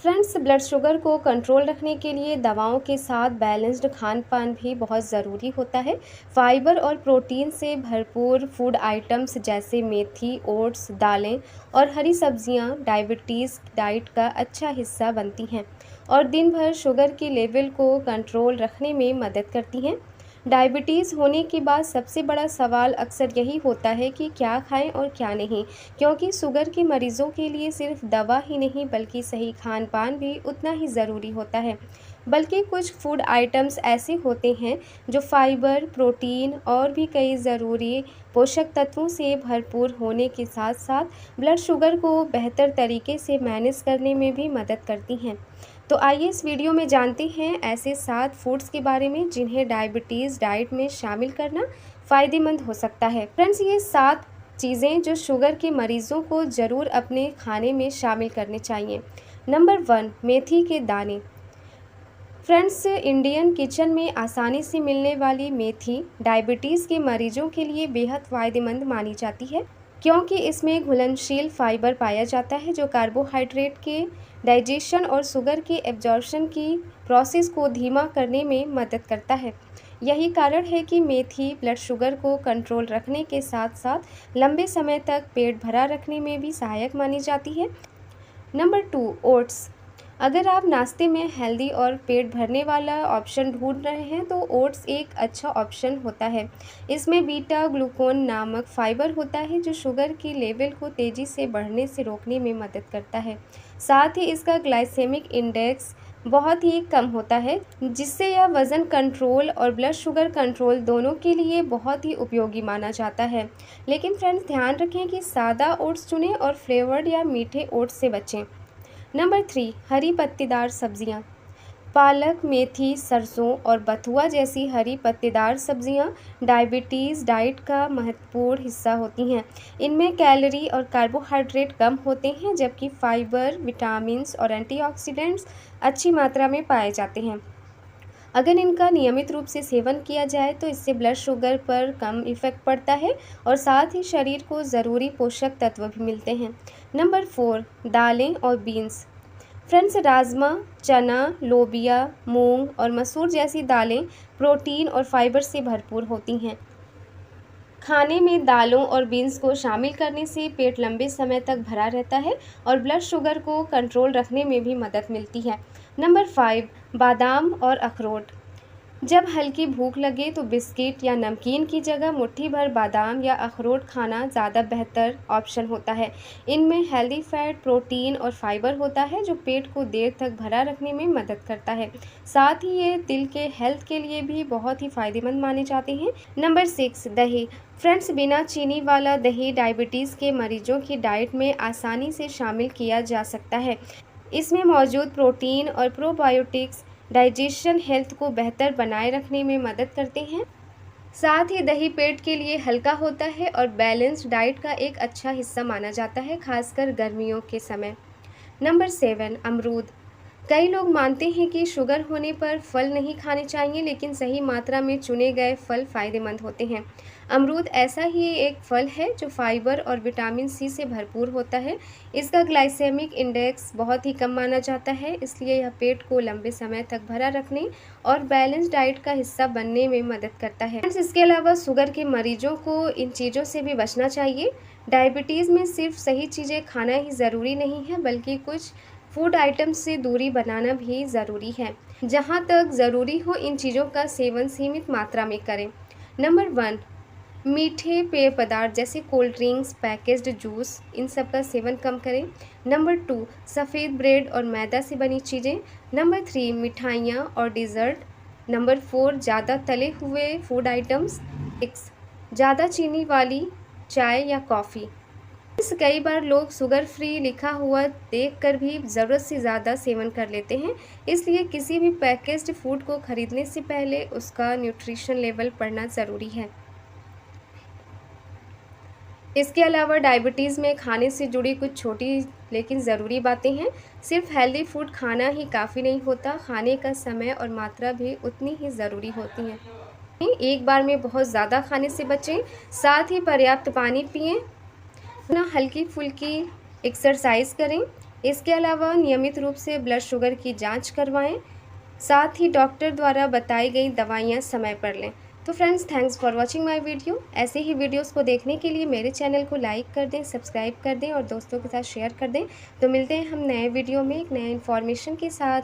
Friends, blood sugar को control रखने के लिए दवाओं के साथ बैलेंस्ड खान पान भी बहुत ज़रूरी होता है। फाइबर और प्रोटीन से भरपूर फूड आइटम्स जैसे मेथी, ओट्स, दालें और हरी सब्जियां डायबिटीज़ डाइट का अच्छा हिस्सा बनती हैं और दिन भर शुगर की लेवल को कंट्रोल रखने में मदद करती हैं। डायबिटीज़ होने के बाद सबसे बड़ा सवाल अक्सर यही होता है कि क्या खाएं और क्या नहीं, क्योंकि शुगर के मरीजों के लिए सिर्फ दवा ही नहीं बल्कि सही खान पान भी उतना ही ज़रूरी होता है। बल्कि कुछ फूड आइटम्स ऐसे होते हैं जो फाइबर, प्रोटीन और भी कई ज़रूरी पोषक तत्वों से भरपूर होने के साथ साथ ब्लड शुगर को बेहतर तरीके से मैनेज करने में भी मदद करती हैं। तो आइए इस वीडियो में जानते हैं ऐसे 7 फूड्स के बारे में जिन्हें डायबिटीज़ डाइट में शामिल करना फ़ायदेमंद हो सकता है। फ्रेंड्स, ये 7 चीज़ें जो शुगर के मरीज़ों को ज़रूर अपने खाने में शामिल करने चाहिए। नंबर 1, मेथी के दाने। फ्रेंड्स, इंडियन किचन में आसानी से मिलने वाली मेथी डायबिटीज़ के मरीजों के लिए बेहद फ़ायदेमंद मानी जाती है, क्योंकि इसमें घुलनशील फाइबर पाया जाता है जो कार्बोहाइड्रेट के डाइजेशन और शुगर के एब्जॉर्प्शन की प्रोसेस को धीमा करने में मदद करता है। यही कारण है कि मेथी ब्लड शुगर को कंट्रोल रखने के साथ साथ लंबे समय तक पेट भरा रखने में भी सहायक मानी जाती है। Number 2, oats. अगर आप नाश्ते में हेल्दी और पेट भरने वाला ऑप्शन ढूंढ रहे हैं तो ओट्स एक अच्छा ऑप्शन होता है। इसमें बीटा ग्लूकोन नामक फाइबर होता है जो शुगर की लेवल को तेज़ी से बढ़ने से रोकने में मदद करता है। साथ ही इसका ग्लाइसेमिक इंडेक्स बहुत ही कम होता है, जिससे यह वज़न कंट्रोल और ब्लड शुगर कंट्रोल दोनों के लिए बहुत ही उपयोगी माना जाता है। लेकिन फ्रेंड्स, ध्यान रखें कि सादा ओट्स चुनें और फ्लेवर्ड या मीठे ओट्स से बचें। नंबर 3, हरी पत्तेदार सब्जियां। पालक, मेथी, सरसों और बथुआ जैसी हरी पत्तेदार सब्जियां डायबिटीज़ डाइट का महत्वपूर्ण हिस्सा होती हैं। इनमें कैलोरी और कार्बोहाइड्रेट कम होते हैं, जबकि फाइबर, विटामिन्स और एंटीऑक्सीडेंट्स अच्छी मात्रा में पाए जाते हैं। अगर इनका नियमित रूप से सेवन किया जाए तो इससे ब्लड शुगर पर कम इफ़ेक्ट पड़ता है और साथ ही शरीर को ज़रूरी पोषक तत्व भी मिलते हैं। नंबर 4, दालें और बीन्स। फ्रेंड्स, राजमा, चना, लोबिया, मूंग और मसूर जैसी दालें प्रोटीन और फाइबर से भरपूर होती हैं। खाने में दालों और बीन्स को शामिल करने से पेट लंबे समय तक भरा रहता है और ब्लड शुगर को कंट्रोल रखने में भी मदद मिलती है। नंबर 5, बादाम और अखरोट। जब हल्की भूख लगे तो बिस्किट या नमकीन की जगह मुट्ठी भर बादाम या अखरोट खाना ज़्यादा बेहतर ऑप्शन होता है। इनमें हेल्दी फैट, प्रोटीन और फाइबर होता है जो पेट को देर तक भरा रखने में मदद करता है। साथ ही ये दिल के हेल्थ के लिए भी बहुत ही फ़ायदेमंद माने जाते हैं। नंबर 6, दही। फ्रेंड्स, बिना चीनी वाला दही डायबिटीज़ के मरीजों की डाइट में आसानी से शामिल किया जा सकता है। इसमें मौजूद प्रोटीन और प्रोबायोटिक्स डाइजेशन हेल्थ को बेहतर बनाए रखने में मदद करते हैं। साथ ही दही पेट के लिए हल्का होता है और बैलेंस्ड डाइट का एक अच्छा हिस्सा माना जाता है, खासकर गर्मियों के समय। नंबर 7, अमरूद। कई लोग मानते हैं कि शुगर होने पर फल नहीं खाने चाहिए, लेकिन सही मात्रा में चुने गए फल फ़ायदेमंद होते हैं। अमरूद ऐसा ही एक फल है जो फाइबर और विटामिन सी से भरपूर होता है। इसका ग्लाइसेमिक इंडेक्स बहुत ही कम माना जाता है, इसलिए यह पेट को लंबे समय तक भरा रखने और बैलेंस डाइट का हिस्सा बनने में मदद करता है। इसके अलावा शुगर के मरीजों को इन चीज़ों से भी बचना चाहिए। डायबिटीज़ में सिर्फ सही चीज़ें खाना ही ज़रूरी नहीं है, बल्कि कुछ फूड आइटम्स से दूरी बनाना भी ज़रूरी है। जहाँ तक ज़रूरी हो इन चीज़ों का सेवन सीमित मात्रा में करें। नंबर 1, मीठे पेय पदार्थ जैसे कोल्ड ड्रिंक्स, पैकेज्ड जूस, इन सब का सेवन कम करें। नंबर 2, सफ़ेद ब्रेड और मैदा से बनी चीज़ें। नंबर 3, मिठाइयाँ और डिज़र्ट। नंबर 4, ज़्यादा तले हुए फूड आइटम्स। 6, ज़्यादा चीनी वाली चाय या कॉफ़ी। कई बार लोग शुगर फ्री लिखा हुआ देखकर भी ज़रूरत से ज़्यादा सेवन कर लेते हैं, इसलिए किसी भी पैकेज्ड फूड को खरीदने से पहले उसका न्यूट्रिशन लेवल पढ़ना ज़रूरी है। इसके अलावा डायबिटीज़ में खाने से जुड़ी कुछ छोटी लेकिन ज़रूरी बातें हैं। सिर्फ हेल्दी फूड खाना ही काफ़ी नहीं होता, खाने का समय और मात्रा भी उतनी ही ज़रूरी होती है। एक बार में बहुत ज़्यादा खाने से बचें, साथ ही पर्याप्त पानी पिएं, ना हल्की फुल्की एक्सरसाइज करें इसके अलावा नियमित रूप से ब्लड शुगर की जांच करवाएं, साथ ही डॉक्टर द्वारा बताई गई दवाइयाँ समय पर लें। तो friends, thanks for watching my video. ऐसे ही वीडियोस को देखने के लिए मेरे चैनल को लाइक कर दें, सब्सक्राइब कर दें और दोस्तों के साथ शेयर कर दें। तो मिलते हैं हम नए वीडियो में एक नए इन्फॉर्मेशन के साथ।